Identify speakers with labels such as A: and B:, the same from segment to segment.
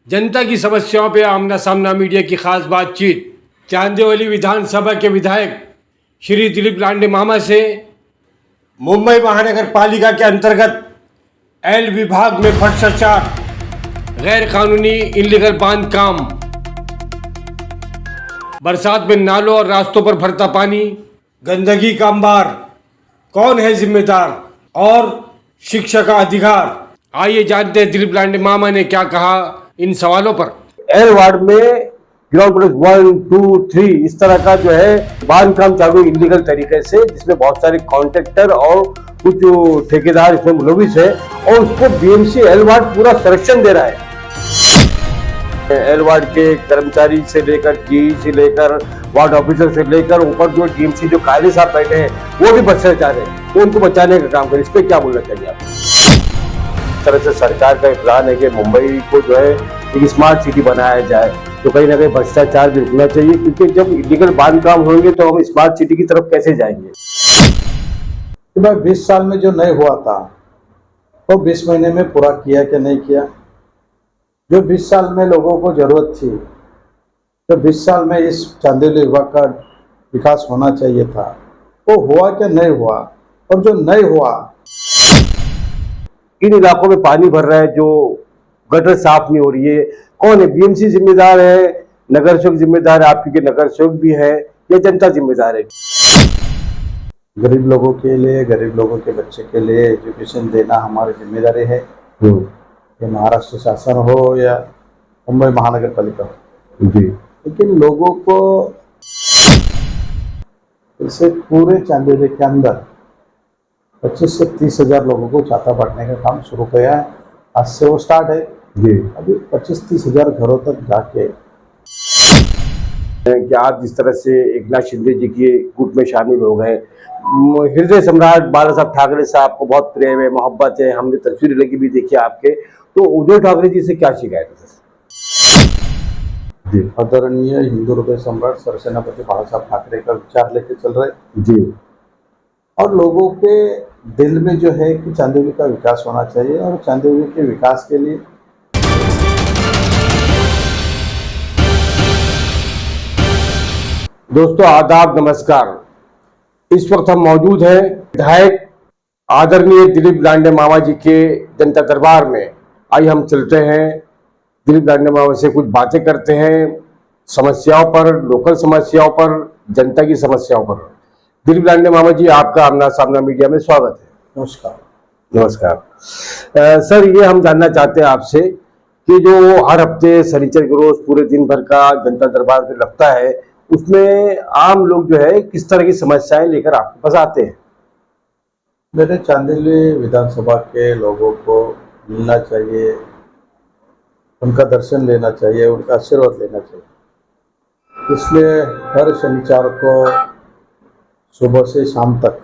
A: जनता की समस्याओं पर आमना सामना मीडिया की खास बातचीत। चांदीवली विधानसभा के विधायक श्री दिलीप लांडे मामा से मुंबई महानगर पालिका के अंतर्गत एल विभाग में भ्रष्टाचार, गैर कानूनी इलीगल बांधकाम, बरसात में नालों और रास्तों पर भरता पानी, गंदगी का अंबार, कौन है जिम्मेदार और शिक्षा का अधिकार। आइए जानते हैं दिलीप लांडे मामा ने क्या कहा इन सवालों पर।
B: एल वार्ड में ग्राउंड प्लस 1, 2, 3 इस तरह का जो है बांधकाम चालू इलीगल तरीके से, जिसमें बहुत सारे कॉन्ट्रैक्टर और कुछ ठेकेदार इसमें मुलविस है और उसको बीएमसी एल वार्ड पूरा संरक्षण दे रहा है। एल वार्ड के कर्मचारी से लेकर जी से लेकर वार्ड ऑफिसर से लेकर ऊपर जो डीएमसी जो कायदे साहब बैठे हैं वो भी भ्रष्टाचार है, वो उनको बचाने का काम करें। इस पर क्या बोलना चाहिए आप? इस तरह से सरकार का एक प्लान है कि मुंबई को जो है एक स्मार्ट सिटी बनाया जाए, तो कहीं ना कहीं भ्रष्टाचार भी रुकना चाहिए, क्योंकि जब इलीगल बांधकाम होंगे तो हम स्मार्ट सिटी की तरफ कैसे जाएंगे।
C: कि भाई 20 साल में जो नहीं हुआ था वो 20 महीने में पूरा किया कि नहीं किया। जो 20 साल में लोगों को जरूरत थी, तो 20 साल में इस चांदीवली विभाग का विकास होना चाहिए था, वो हुआ क्या नहीं हुआ। और जो नहीं हुआ,
B: इन इलाकों में पानी भर रहा है, जो गटर साफ नहीं हो रही है, कौन है? बीएमसी जिम्मेदार है, नगर सेवक जिम्मेदार है, आप क्योंकि नगर सेवक भी है, या जनता जिम्मेदार है?
C: गरीब लोगों के लिए, गरीब लोगों के बच्चे के लिए एजुकेशन देना हमारी जिम्मेदारी है। ये महाराष्ट्र शासन हो या मुंबई महानगर पालिका हो
B: जी।
C: लेकिन लोगों को इसे पूरे चांदीवली के अंदर 25 से 30 हजार लोगों को छाता बांटने का काम शुरू किया है। आज से वो स्टार्ट है
B: जी।
C: अभी 25-30 हजार घरों तक जाके।
B: कि आप जिस तरह से एकनाथ शिंदे जी के गुट में शामिल हो गए, हृदय सम्राट बाला साहब ठाकरे साहब को बहुत प्रेम है, मोहब्बत है, हमने तस्वीरें लगी भी देखी आपके, तो उद्धव ठाकरे जी से क्या शिकायत है सर? जी।
C: आदरणीय हिंदू हृदय सम्राट सरसेनापति बाला साहब ठाकरे का विचार लेके चल रहे
B: जी।
C: और लोगों के दिल में जो है कि चांदीवली का विकास होना चाहिए, और चांदीवली के विकास के लिए
B: दोस्तों आदाब, नमस्कार। इस वक्त हम मौजूद हैं विधायक आदरणीय दिलीप लांडे मामा जी के जनता दरबार में। आइए हम चलते हैं, दिलीप लांडे मामा से कुछ बातें करते हैं समस्याओं पर, लोकल समस्याओं पर, जनता की समस्याओं पर। दिलीप लांडे मामा जी, आपका आमना सामना मीडिया में स्वागत है।
C: नमस्कार।
B: नमस्कार। सर, ये हम जानना चाहते हैं आपसे कि जो हर हफ्ते शनिचर के रोज पूरे दिन भर का जनता दरबार जो लगता है, उसमें आम लोग जो है किस तरह की समस्याएं लेकर आपके पास आते हैं?
C: मेरे चांदीवली विधानसभा के लोगों को मिलना चाहिए, उनका दर्शन लेना चाहिए, उनका आशीर्वाद लेना चाहिए। इसलिए हर शनिवार को सुबह से शाम तक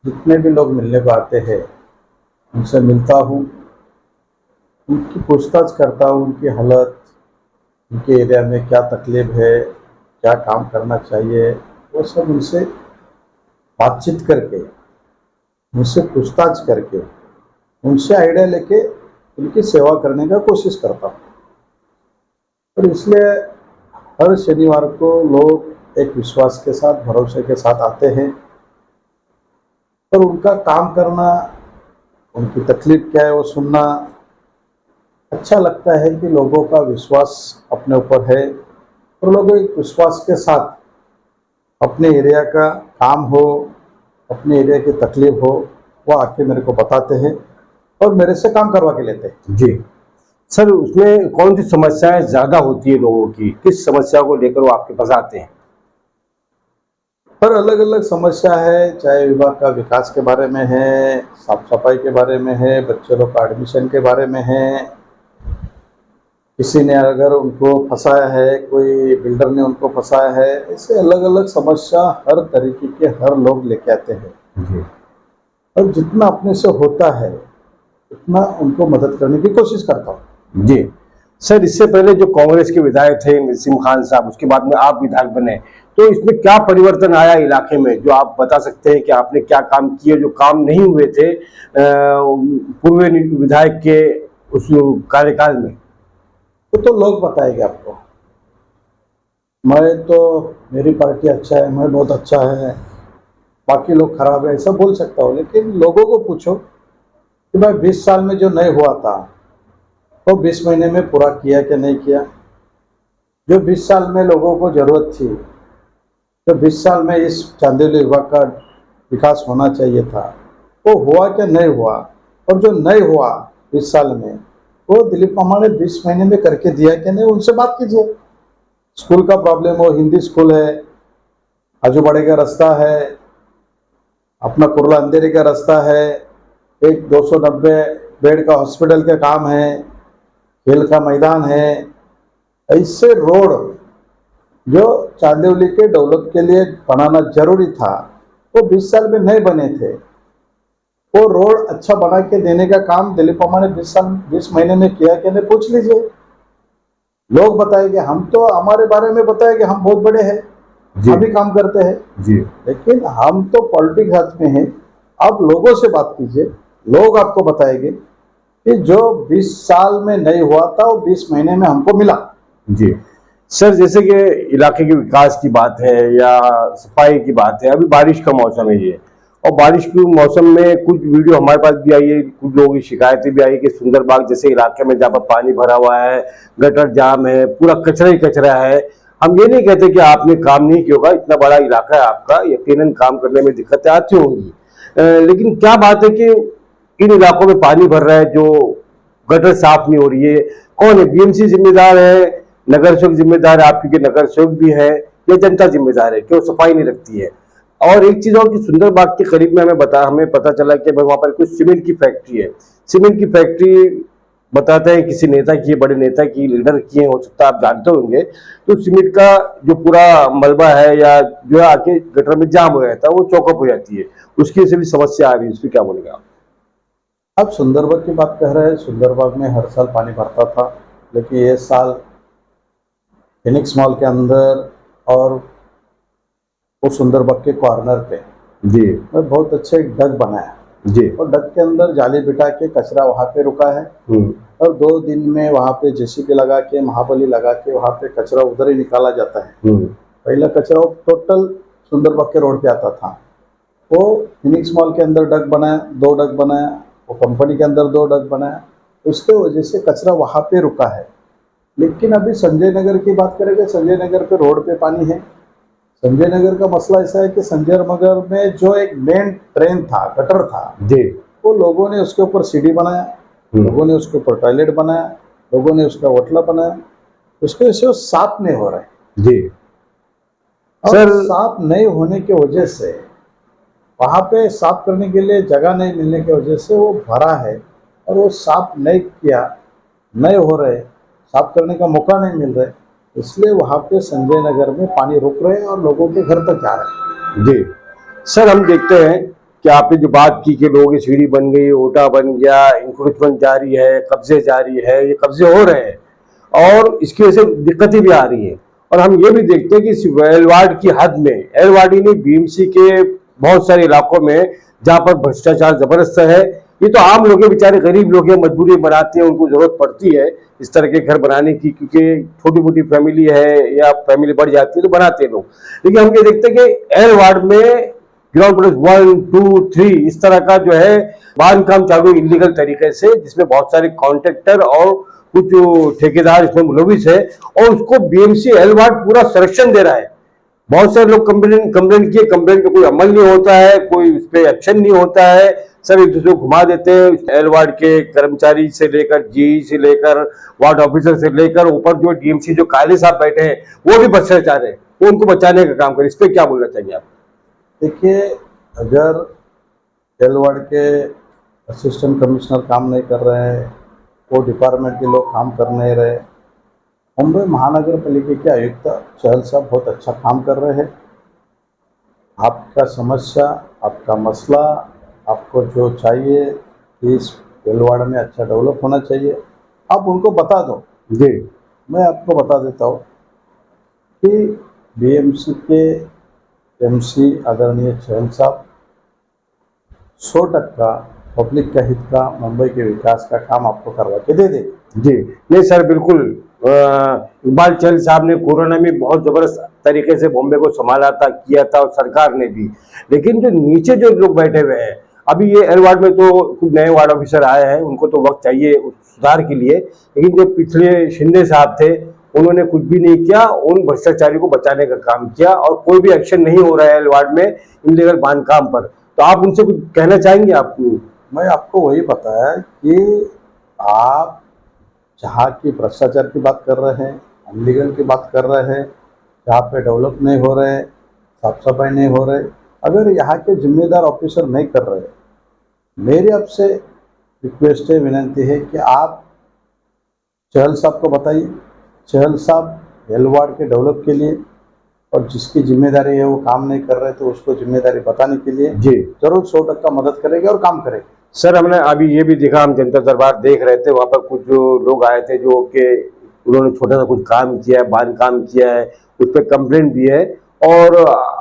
C: जितने भी लोग मिलने को आते हैं उनसे मिलता हूँ, उनकी पूछताछ करता हूँ, उनकी हालत, उनके एरिया में क्या तकलीफ है, क्या काम करना चाहिए, वो सब उनसे बातचीत करके, उनसे पूछताछ करके, उनसे आइडिया लेके उनकी सेवा करने का कोशिश करता हूँ। और इसलिए हर शनिवार को लोग एक विश्वास के साथ, भरोसे के साथ आते हैं और उनका काम करना, उनकी तकलीफ क्या है वो सुनना अच्छा लगता है कि लोगों का विश्वास अपने ऊपर है और लोग एक विश्वास के साथ अपने एरिया का काम हो, अपने एरिया की तकलीफ हो, वो आके मेरे को बताते हैं और मेरे से काम करवा के लेते हैं।
B: जी सर, उसमें कौन सी समस्याएं ज्यादा होती है लोगों की? किस समस्या को लेकर वो आपके पास आते हैं?
C: पर अलग अलग समस्या है, चाहे विभाग का विकास के बारे में है, साफ सफाई के बारे में है, बच्चे लोग का एडमिशन के बारे में है, किसी ने अगर उनको फंसाया है, कोई बिल्डर ने उनको फंसाया है, ऐसे अलग अलग समस्या हर तरीके के हर लोग लेके आते हैं।
B: जी।
C: और जितना अपने से होता है उतना उनको मदद करने की कोशिश करता हूँ।
B: जी सर, इससे पहले जो कांग्रेस के विधायक थे नसीम खान साहब, उसके बाद में आप विधायक बने, तो इसमें क्या परिवर्तन आया इलाके में, जो आप बता सकते हैं कि आपने क्या काम किए जो काम नहीं हुए थे पूर्व विधायक के उस कार्यकाल में?
C: वो तो लोग बताएंगे आपको। मैं तो, मेरी पार्टी अच्छा है, मैं बहुत अच्छा है, बाकी लोग खराब है, ऐसा बोल सकता हूँ। लेकिन लोगों को पूछो कि भाई 20 साल में जो नहीं हुआ था तो 20 महीने में पूरा किया कि नहीं किया। जो 20 साल में लोगों को जरूरत थी, जो 20 साल में इस चांदोली विभाग का विकास होना चाहिए था, वो हुआ क्या नहीं हुआ। और जो नहीं हुआ 20 साल में, वो दिलीप मामा ने 20 महीने में करके दिया कि नहीं, उनसे बात कीजिए। स्कूल का प्रॉब्लम हो, हिंदी स्कूल है, आजूबाड़ी का रास्ता है, अपना कुर्ला अंधेरी का रास्ता है, एक 290 बेड का हॉस्पिटल का काम है, खेल का मैदान है। ऐसे रोड जो चांदोली के डेवलप के लिए बनाना जरूरी था, वो 20 साल में नहीं बने थे। वो रोड अच्छा बना के देने का काम दिलीप मामा ने 20 महीने में किया कि नहीं, पूछ लीजिए। लोग बताएंगे, हम तो हमारे बारे में बताएंगे हम बहुत बड़े हैं, हम भी काम करते हैं
B: जी।
C: लेकिन हम तो पॉलिटिक्स हाथ में है। आप लोगों से बात कीजिए, लोग आपको बताएंगे कि जो 20 साल में नहीं हुआ था वो 20 महीने में हमको मिला।
B: जी सर, जैसे कि इलाके के विकास की बात है या सफाई की बात है, अभी बारिश का मौसम है ये, और बारिश के मौसम में कुछ वीडियो हमारे पास भी आई है, कुछ लोगों की शिकायतें भी आई कि सुंदरबाग जैसे इलाके में जहाँ पर पानी भरा हुआ है, गटर जाम है, पूरा कचरा ही कचरा है। हम ये नहीं कहते कि आपने काम नहीं किया होगा, इतना बड़ा इलाका है आपका, यकीनन काम करने में दिक्कतें आती होंगी, लेकिन क्या बात है कि इन इलाकों में पानी भर रहा है, जो गटर साफ नहीं हो रही है, कौन है? बीएमसी जिम्मेदार है, नगर सेवक जिम्मेदार है, आपकी नगर सेवक भी है, या जनता जिम्मेदार है क्यों सफाई नहीं रखती है? और एक चीज और कि सुंदरबाग के करीब में हमें पता चला कि वहां पर कुछ सीमेंट की फैक्ट्री है। सीमेंट की फैक्ट्री बताते हैं किसी नेता की है, बड़े नेता की, लीडर की है, हो सकता है आप जानते होंगे। तो सीमेंट का जो पूरा मलबा है या जो है आके गटर में जाम हो जाता है, वो चौकअप हो जाती है, उसकी वजह से भी समस्या आ रही है, उस पर क्या बोलेंगे आप?
C: आप सुंदरबाग की बात कह रहे हैं। सुंदरबाग में हर साल पानी भरता था, लेकिन ये साल फिनिक्स मॉल के अंदर और वो सुंदरबाग के कॉर्नर पे
B: जी
C: में बहुत अच्छे डग बनाया
B: जी।
C: और डग के अंदर जाली बिठा के कचरा वहाँ पे रुका है। और 2 दिन में वहाँ पे जेसीबी लगा के, महाबली लगा के वहाँ पे कचरा उधर ही निकाला जाता है। पहला कचरा वो टोटल सुंदरबाग के रोड पे आता था। वो फिनिक्स मॉल के अंदर डग बनाया, 2 डग बनाया, वो कंपनी के अंदर 2 डग बनाया, उसके वजह से कचरा वहाँ पे रुका है। लेकिन अभी संजय नगर की बात करेंगे, संजय नगर पे रोड पे पानी है। संजय नगर का मसला ऐसा है कि संजय नगर में जो एक मेन ट्रेन था, गटर था
B: जी,
C: वो लोगों ने उसके ऊपर सीढ़ी बनाया, लोगों ने उसके ऊपर टॉयलेट बनाया, लोगों ने उसका वटला बनाया, उसके वजह से वो साफ नहीं हो रहा है
B: जी
C: सर। साफ नहीं होने की वजह से वहाँ पे साफ करने के लिए जगह नहीं मिलने की वजह से वो भरा है और वो साफ नहीं किया, नहीं हो रहे, साफ करने का मौका नहीं मिल रहा है, इसलिए वहाँ पे संजय नगर में पानी रुक रहे हैं और लोगों के घर तक जा रहे हैं।
B: जी सर, हम देखते हैं कि आपने जो बात की कि लोगों की सीढ़ी बन गई, ओटा बन गया, इंक्रोचमेंट जारी है, कब्जे जारी है, ये कब्जे हो रहे हैं और इसकी वजह से दिक्कतें भी आ रही हैं। और हम ये भी देखते हैं कि एलवार्ड की हद में, एलवार्ड ही नहीं, बीएमसी के बहुत सारे इलाकों में जहाँ पर भ्रष्टाचार जबरदस्त है। ये तो आम लोग हैं, बेचारे गरीब लोग हैं, मजबूरी बनाते हैं, उनको जरूरत पड़ती है इस तरह के घर बनाने की, क्योंकि छोटी मोटी फैमिली है या फैमिली बढ़ जाती है तो बनाते हैं लोग। लेकिन हम ये देखते हैं कि एल वार्ड में ग्राउंड प्लस 1, 2, 3 इस तरह का जो है बांधकाम चालू इलीगल तरीके से, जिसमें बहुत सारे कॉन्ट्रैक्टर और कुछ ठेकेदार इसमें मुलविस है, और उसको बीएमसी एल वार्ड पूरा संरक्षण दे रहा है। बहुत सारे लोग कंप्लेन किए, कंप्लेन पे कोई अमल नहीं होता है, कोई उस पर एक्शन नहीं होता है, सब एक दूसरे को घुमा देते हैं। एल वार्ड के कर्मचारी से लेकर, जी से लेकर, वार्ड ऑफिसर से लेकर ऊपर जो डीएमसी जो काले साहब बैठे हैं वो भी भ्रष्टाचार है, वो उनको बचाने का काम करें। इस पर क्या बोलना चाहिए आप?
C: देखिए, अगर एल वार्ड के असिस्टेंट कमिश्नर काम नहीं कर रहे हैं, वो डिपार्टमेंट के लोग काम कर नहीं रहे, मुंबई महानगर पालिका के आयुक्त चहल साहब बहुत अच्छा काम कर रहे हैं। आपका समस्या, आपका मसला, आपको जो चाहिए इस एलवाड़ में अच्छा डेवलप होना चाहिए, आप उनको बता दो।
B: जी,
C: मैं आपको बता देता हूँ कि बीएमसी के एमसी आदरणीय चहल साहब 100% पब्लिक का हित का, मुंबई के विकास का काम आपको करवा के दे दे।
B: जी नहीं सर, बिल्कुल इकबाल चहल साहब ने कोरोना में बहुत जबरदस्त तरीके से बॉम्बे को संभाला था, किया था, और सरकार ने भी। लेकिन जो नीचे जो लोग बैठे हुए हैं, अभी ये एल वार्ड में तो कुछ नए वार्ड ऑफिसर आए हैं, उनको तो वक्त चाहिए सुधार के लिए, लेकिन जो पिछले शिंदे साहब थे उन्होंने कुछ भी नहीं किया, उन भ्रष्टाचारी को बचाने का काम किया, और कोई भी एक्शन नहीं हो रहा है एल वार्ड में इनलीगल बांधकाम पर। तो आप उनसे कुछ कहना चाहेंगे? आप
C: मैं आपको वही बताया कि आप जहाँ की भ्रष्टाचार की बात कर रहे हैं, अनलीगल की बात कर रहे हैं, जहाँ पे डेवलप नहीं हो रहे, साफ सफाई नहीं हो रहे, अगर यहाँ के जिम्मेदार ऑफिसर नहीं कर रहे, मेरी आपसे रिक्वेस्ट है, विनंती है कि आप चहल साहब को बताइए। चहल साहब एल वार्ड के डेवलप के लिए और जिसकी जिम्मेदारी है वो काम नहीं कर रहे तो उसको जिम्मेदारी बताने के लिए
B: जी
C: जरूर 100% मदद करेंगे और काम करेंगे।
B: सर, हमने अभी ये भी देखा, हम जनता दरबार देख रहे थे, वहाँ पर कुछ जो लोग आए थे जो कि उन्होंने छोटा सा कुछ काम किया है, बांध काम किया है, उस पर कंप्लेंट भी है, और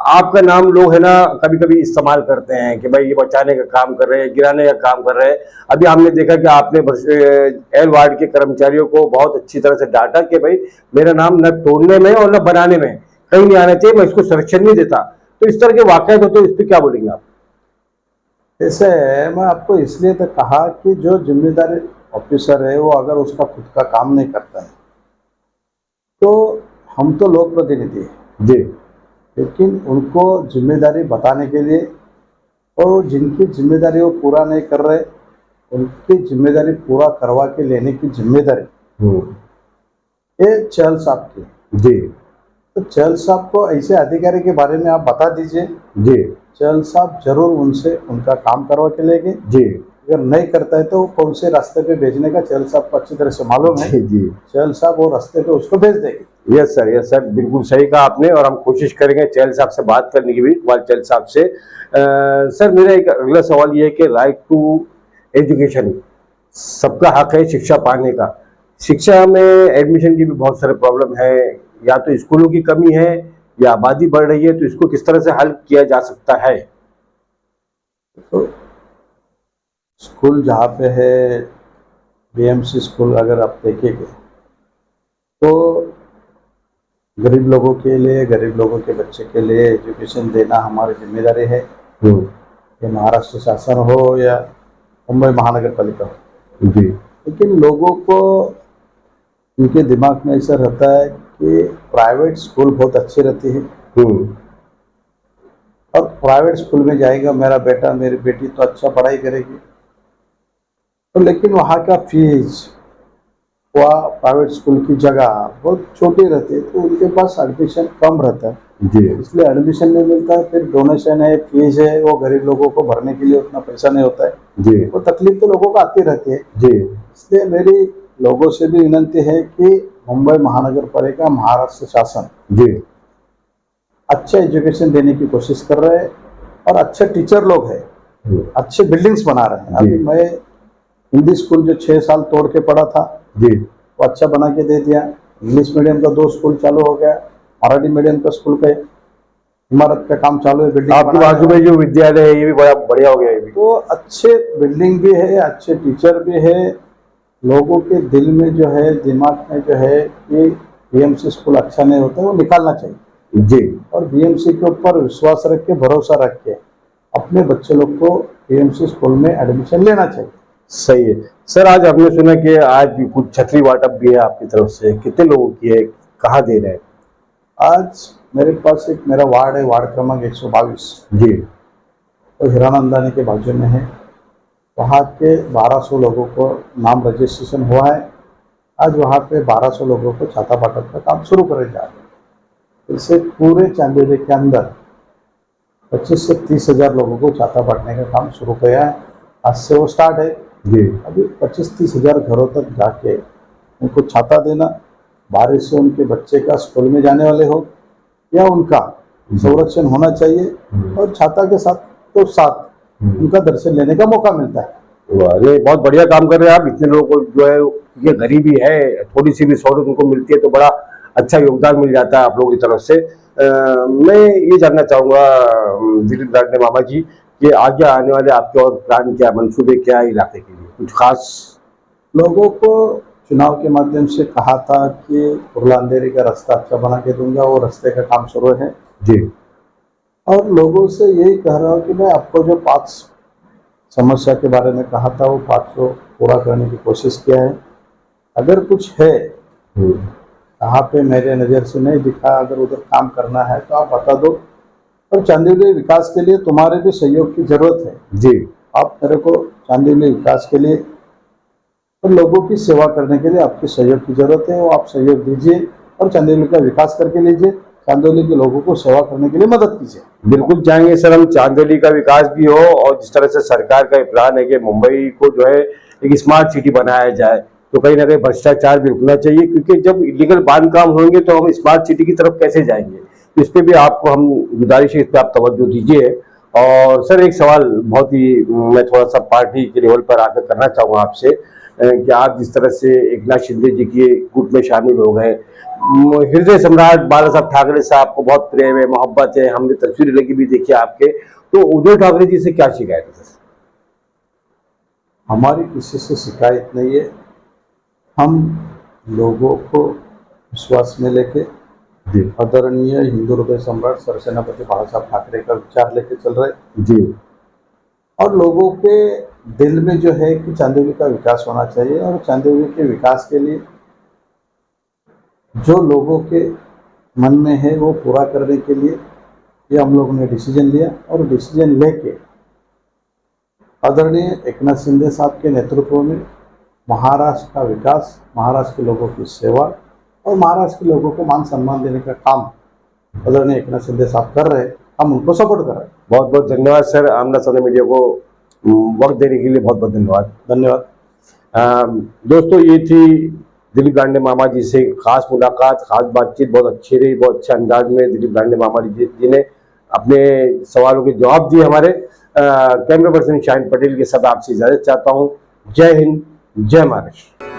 B: आपका नाम लोग है ना कभी कभी इस्तेमाल करते हैं कि भाई ये बचाने का काम कर रहे हैं, गिराने का काम कर रहे हैं। अभी हमने देखा कि आपने एल वार्ड के कर्मचारियों को बहुत अच्छी तरह से डांटा कि भाई मेरा नाम न तोड़ने में और न बनाने में कहीं नहीं आना चाहिए, मैं इसको संरक्षण नहीं देता। तो इस तरह के वाकयात होते हैं, इस पर क्या बोलेंगे आप?
C: ऐसे मैं आपको इसलिए तो कहा कि जो जिम्मेदार ऑफिसर है वो अगर उसका खुद का काम नहीं करता है तो हम तो लोक प्रतिनिधि हैं
B: जी,
C: लेकिन उनको जिम्मेदारी बताने के लिए और जिनकी जिम्मेदारी वो पूरा नहीं कर रहे उनकी जिम्मेदारी पूरा करवा के लेने की जिम्मेदारी ये चहल साहब की।
B: जी,
C: तो चहल साहब को ऐसे अधिकारी के बारे में आप बता दीजिए।
B: जी,
C: चहल साहब जरूर उनसे उनका काम करवा के लेंगे।
B: जी,
C: अगर नहीं करता है तो कौन से रास्ते पे भेजने का चहल साहब को अच्छी तरह से मालूम है।
B: जी,
C: चहल साहब वो रास्ते पे उसको भेज देंगे।
B: यस सर, बिल्कुल सही कहा आपने, और हम कोशिश करेंगे चहल साहब से बात करने की भी, इकबाल चहल साहब से। सर, मेरा एक अगला सवाल ये है कि राइट टू एजुकेशन, सबका हक है शिक्षा पाने का। शिक्षा में एडमिशन की भी बहुत सारे प्रॉब्लम है, या तो स्कूलों की कमी है या आबादी बढ़ रही है, तो इसको किस तरह से हल किया जा सकता है?
C: तो स्कूल जहाँ पे है बीएमसी स्कूल अगर आप देखेंगे तो गरीब लोगों के लिए, गरीब लोगों के बच्चे के लिए एजुकेशन देना हमारी जिम्मेदारी है। ये महाराष्ट्र शासन हो या मुंबई महानगर पालिका हो।
B: जी,
C: लेकिन लोगों को उनके दिमाग में ऐसा रहता है कि प्राइवेट स्कूल बहुत अच्छी रहती है और प्राइवेट स्कूल में जाएगा मेरा बेटा मेरी बेटी तो अच्छा पढ़ाई करेगी, तो लेकिन वहाँ का फीस, वहाँ प्राइवेट स्कूल की जगह बहुत छोटी रहती है तो उनके पास एडमिशन कम रहता है।
B: जी,
C: इसलिए एडमिशन नहीं मिलता है। फिर डोनेशन है, फीस है, वो गरीब लोगों को भरने के लिए उतना पैसा नहीं होता है।
B: जी,
C: वो तकलीफ तो लोगों को आती रहती है।
B: जी,
C: इसलिए मेरी लोगों से भी विनंती है कि मुंबई महानगर पालिका, महाराष्ट्र शासन
B: जी,
C: अच्छा एजुकेशन देने की कोशिश कर रहे हैं और अच्छे टीचर लोग हैं, अच्छे बिल्डिंग्स बना रहे हैं। अभी मैं हिंदी स्कूल जो 6 साल तोड़ के पढ़ा था
B: जी,
C: वो अच्छा बना के दे दिया। इंग्लिश मीडियम का 2 स्कूल चालू हो गया, मराठी मीडियम का स्कूल का इमारत का काम चालू है। बिल्डिंग
B: आपके बाजू में जो विद्यालय है ये भी बड़ा बढ़िया हो गया है।
C: तो अच्छे बिल्डिंग भी है, अच्छे टीचर भी है। लोगों के दिल में जो है, दिमाग में जो है कि बीएमसी स्कूल अच्छा नहीं होता है, वो निकालना चाहिए
B: जी,
C: और बीएमसी के ऊपर विश्वास रख के, भरोसा रख के अपने बच्चे लोग को बीएमसी स्कूल में एडमिशन लेना चाहिए।
B: सही है सर। आज हमने सुना कि आज कुछ छतरी वाटप भी है आपकी तरफ से, कितने लोगों की है, कहाँ दे रहे हैं?
C: आज मेरे पास एक मेरा वार्ड है, वार्ड क्रमांक 122
B: जी,
C: तो हीरानंदानी के बाजू में है। वहाँ के 1200 लोगों को नाम रजिस्ट्रेशन हुआ है। आज वहाँ पे 1200 लोगों को छाता बांटने का काम शुरू करे जा रहे हैं। इससे पूरे चांदोली के अंदर 25 से 30 हज़ार लोगों को छाता बांटने का काम शुरू किया है। आज से वो स्टार्ट है।
B: जी,
C: अभी 25-30 हज़ार घरों तक जाके उनको छाता देना, बारिश से उनके बच्चे का स्कूल में जाने वाले हो या उनका संरक्षण होना चाहिए, और छाता के साथ तो साथ उनका दर्शन लेने का मौका मिलता है।
B: अरे बहुत बढ़िया काम कर रहे हैं आप। इतने लोगों को जो है, ये गरीबी है, थोड़ी सी भी सहूलत उनको मिलती है तो बड़ा अच्छा योगदान मिल जाता है आप लोगों की तरफ से। मैं ये जानना चाहूँगा दिलीप लांडे मामा जी, कि आगे आने वाले आपके और प्लान क्या, मंसूबे क्या है इलाके के लिए, कुछ खास?
C: लोगों को चुनाव के माध्यम से कहा था कि कुर्ला अंधेरी का रास्ता अच्छा बना के दूंगा, वो रास्ते का काम शुरू है
B: जी
C: और लोगों से यही कह रहा हूँ कि मैं आपको जो 5 समस्या के बारे में कहा था वो 5 को पूरा करने की कोशिश किया है। अगर कुछ है कहाँ पे मेरे नज़र से नहीं दिखा, अगर उधर काम करना है तो आप बता दो। और चांदीवली विकास के लिए तुम्हारे भी सहयोग की जरूरत है
B: जी।
C: आप मेरे को चांदीवली विकास के लिए और लोगों की सेवा करने के लिए आपकी सहयोग की जरूरत है, वो आप सहयोग दीजिए और चांदीवली का विकास करके लीजिए, चांदीवली के लोगों को सेवा करने के लिए मदद कीजिए।
B: बिल्कुल चाहेंगे सर, हम चांदोली का विकास भी हो और जिस तरह से सरकार का प्लान है कि मुंबई को जो है एक स्मार्ट सिटी बनाया जाए, तो कहीं ना कहीं भ्रष्टाचार भी रुकना चाहिए, क्योंकि जब इलीगल बांध काम होंगे तो हम स्मार्ट सिटी की तरफ कैसे जाएंगे। तो इस पे भी आपको हम गुजारिश है, इस पर आप तवज्जो दीजिए। और सर एक सवाल बहुत ही मैं थोड़ा सा पार्टी के लेवल पर आकर करना चाहूँगा आपसे कि आप जिस तरह से एकनाथ शिंदे जी के गुट में शामिल हो गए, हृदय सम्राट बाला साहब ठाकरे साहब को बहुत प्रेम है, मोहब्बत है, हमने तस्वीरें लगी भी देखी आपके, तो उद्धव ठाकरे जी से क्या शिकायत है सर?
C: हमारी किसी से शिकायत नहीं है, हम लोगों को विश्वास में लेके आदरणीय हिंदू हृदय सम्राट सरसेनापति बाला साहब ठाकरे का विचार लेके चल रहे
B: जी।
C: और लोगों के दिल में जो है कि चांदीवली का विकास होना चाहिए और चांदीवली के विकास के लिए जो लोगों के मन में है वो पूरा करने के लिए ये हम लोगों ने डिसीजन लिया और डिसीजन लेके आदरणीय एकनाथ शिंदे साहब के नेतृत्व में महाराष्ट्र का विकास, महाराष्ट्र के लोगों की सेवा और महाराष्ट्र के लोगों को मान सम्मान देने का काम आदरणीय एकनाथ शिंदे साहब कर रहे हैं, हम उनको सपोर्ट कर रहे हैं।
B: बहुत बहुत धन्यवाद सर, आमना सामना मीडिया को वक्त देने के लिए बहुत बहुत धन्यवाद।
C: धन्यवाद।
B: दोस्तों, ये थी दिलीप लांडे मामा जी से खास मुलाकात, खास बातचीत, बहुत अच्छी रही, बहुत अच्छे अंदाज में दिलीप लांडे मामा जी ने अपने सवालों के जवाब दिए हमारे। कैमरा पर्सन शाहिन पटेल के साथ आपसे इजाजत चाहता हूँ। जय हिंद, जय महाराष्ट्र।